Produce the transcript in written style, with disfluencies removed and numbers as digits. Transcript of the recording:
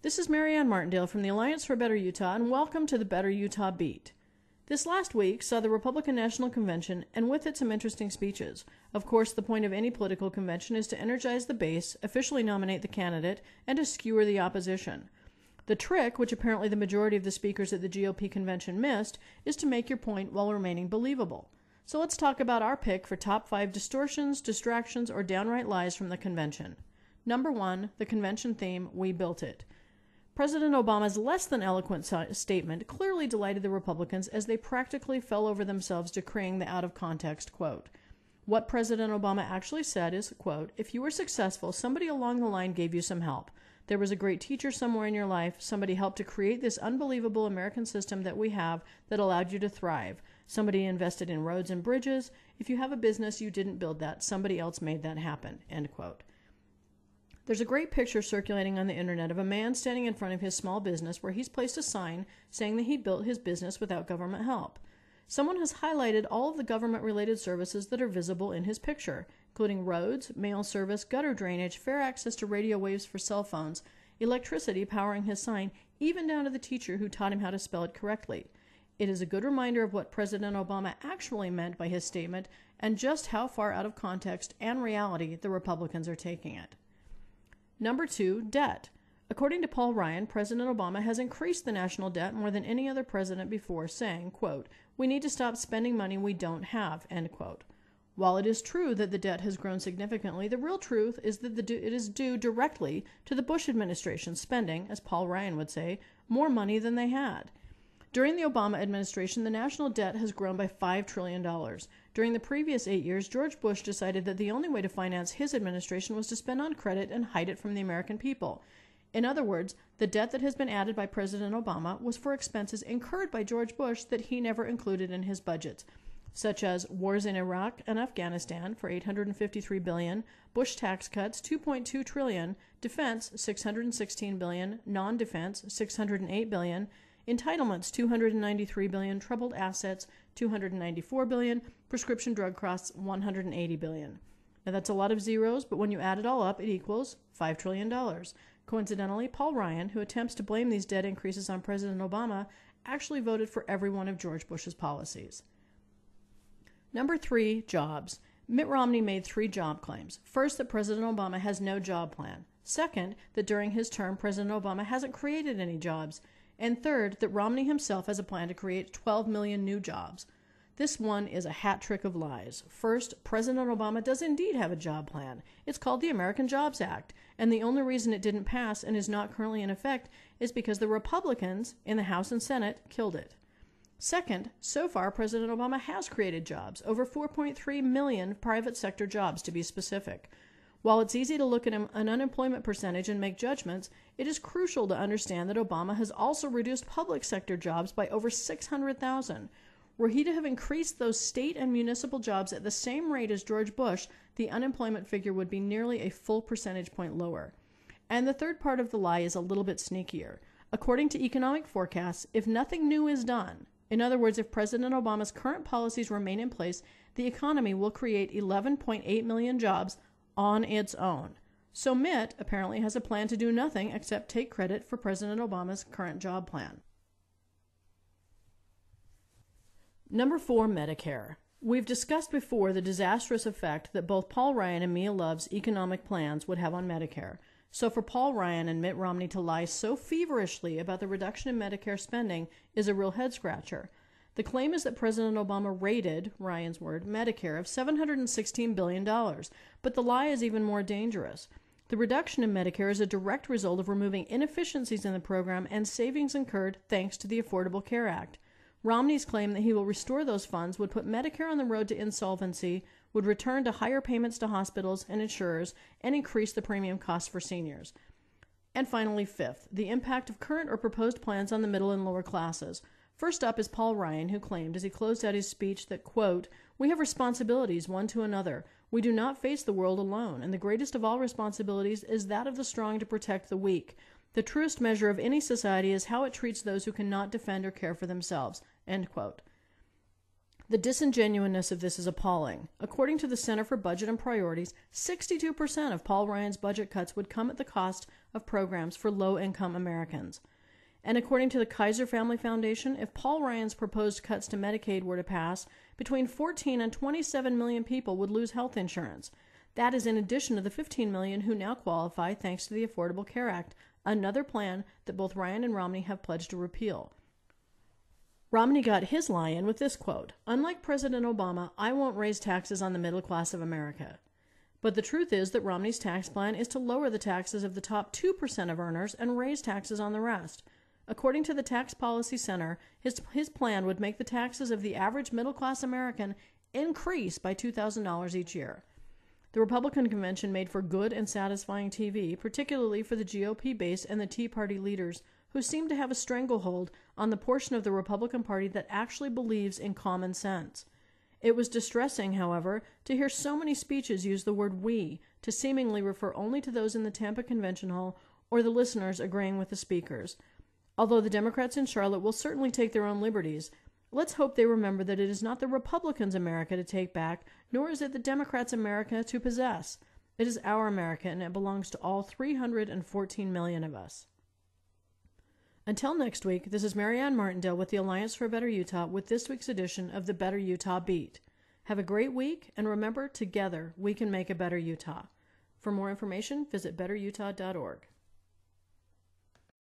This is Marianne Martindale from the Alliance for a Better Utah, and welcome to the Better Utah Beat. This last week saw the Republican National Convention, and with it some interesting speeches. Of course, the point of any political convention is to energize the base, officially nominate the candidate, and to skewer the opposition. The trick, which apparently the majority of the speakers at the GOP convention missed, is to make your point while remaining believable. So let's talk about our pick for top 5 distortions, distractions, or downright lies from the convention. Number 1, the convention theme, "We Built It." President Obama's less than eloquent statement clearly delighted the Republicans as they practically fell over themselves decreeing the out-of-context quote. What President Obama actually said is, quote, "If you were successful, somebody along the line gave you some help. There was a great teacher somewhere in your life. Somebody helped to create this unbelievable American system that we have that allowed you to thrive. Somebody invested in roads and bridges. If you have a business, you didn't build that. Somebody else made that happen," end quote. There's a great picture circulating on the internet of a man standing in front of his small business where he's placed a sign saying that he built his business without government help. Someone has highlighted all of the government-related services that are visible in his picture, including roads, mail service, gutter drainage, fair access to radio waves for cell phones, electricity powering his sign, even down to the teacher who taught him how to spell it correctly. It is a good reminder of what President Obama actually meant by his statement and just how far out of context and reality the Republicans are taking it. Number 2, debt. According to Paul Ryan, President Obama has increased the national debt more than any other president before, saying, quote, "We need to stop spending money we don't have," end quote. While it is true that the debt has grown significantly, the real truth is that it is due directly to the Bush administration spending, as Paul Ryan would say, more money than they had. During the Obama administration, the national debt has grown by $5 trillion. During the previous 8 years, George Bush decided that the only way to finance his administration was to spend on credit and hide it from the American people. In other words, the debt that has been added by President Obama was for expenses incurred by George Bush that he never included in his budgets, such as wars in Iraq and Afghanistan for $853 billion, Bush tax cuts $2.2 trillion, defense $616 billion, non-defense $608 billion, entitlements $293 billion, troubled assets $294 billion, prescription drug costs $180 billion. Now that's a lot of zeros, but when you add it all up, it equals $5 trillion. Coincidentally, Paul Ryan, who attempts to blame these debt increases on President Obama, actually voted for every one of George Bush's policies. Number 3, jobs. Mitt Romney made 3 job claims. First, that President Obama has no job plan. Second, that during his term, President Obama hasn't created any jobs. And third, that Romney himself has a plan to create 12 million new jobs. This one is a hat trick of lies. First, President Obama does indeed have a job plan. It's called the American Jobs Act, and the only reason it didn't pass and is not currently in effect is because the Republicans in the House and Senate killed it. Second, so far President Obama has created jobs, over 4.3 million private sector jobs to be specific. While it's easy to look at an unemployment percentage and make judgments, it is crucial to understand that Obama has also reduced public sector jobs by over 600,000. Were he to have increased those state and municipal jobs at the same rate as George Bush, the unemployment figure would be nearly a full percentage point lower. And the third part of the lie is a little bit sneakier. According to economic forecasts, if nothing new is done, in other words, if President Obama's current policies remain in place, the economy will create 11.8 million jobs on its own. So Mitt apparently has a plan to do nothing except take credit for President Obama's current job plan. Number 4, Medicare. We've discussed before the disastrous effect that both Paul Ryan and Mia Love's economic plans would have on Medicare. So for Paul Ryan and Mitt Romney to lie so feverishly about the reduction in Medicare spending is a real head-scratcher. The claim is that President Obama raided, Ryan's word, Medicare of $716 billion, but the lie is even more dangerous. The reduction in Medicare is a direct result of removing inefficiencies in the program and savings incurred thanks to the Affordable Care Act. Romney's claim that he will restore those funds would put Medicare on the road to insolvency, would return to higher payments to hospitals and insurers, and increase the premium costs for seniors. And finally, fifth, the impact of current or proposed plans on the middle and lower classes. First up is Paul Ryan, who claimed as he closed out his speech that, quote, "We have responsibilities one to another. We do not face the world alone, and the greatest of all responsibilities is that of the strong to protect the weak. The truest measure of any society is how it treats those who cannot defend or care for themselves," end quote. The disingenuousness of this is appalling. According to the Center for Budget and Priorities, 62% of Paul Ryan's budget cuts would come at the cost of programs for low-income Americans. And according to the Kaiser Family Foundation, if Paul Ryan's proposed cuts to Medicaid were to pass, between 14 and 27 million people would lose health insurance. That is in addition to the 15 million who now qualify thanks to the Affordable Care Act, another plan that both Ryan and Romney have pledged to repeal. Romney got his lie in with this quote, "Unlike President Obama, I won't raise taxes on the middle class of America." But the truth is that Romney's tax plan is to lower the taxes of the top 2% of earners and raise taxes on the rest. According to the Tax Policy Center, his plan would make the taxes of the average middle-class American increase by $2,000 each year. The Republican convention made for good and satisfying TV, particularly for the GOP base and the Tea Party leaders, who seem to have a stranglehold on the portion of the Republican Party that actually believes in common sense. It was distressing, however, to hear so many speeches use the word "we" to seemingly refer only to those in the Tampa Convention Hall or the listeners agreeing with the speakers. Although the Democrats in Charlotte will certainly take their own liberties, let's hope they remember that it is not the Republicans' America to take back, nor is it the Democrats' America to possess. It is our America, and it belongs to all 314 million of us. Until next week, this is Marianne Martindale with the Alliance for a Better Utah with this week's edition of the Better Utah Beat. Have a great week, and remember, together we can make a better Utah. For more information, visit betterutah.org.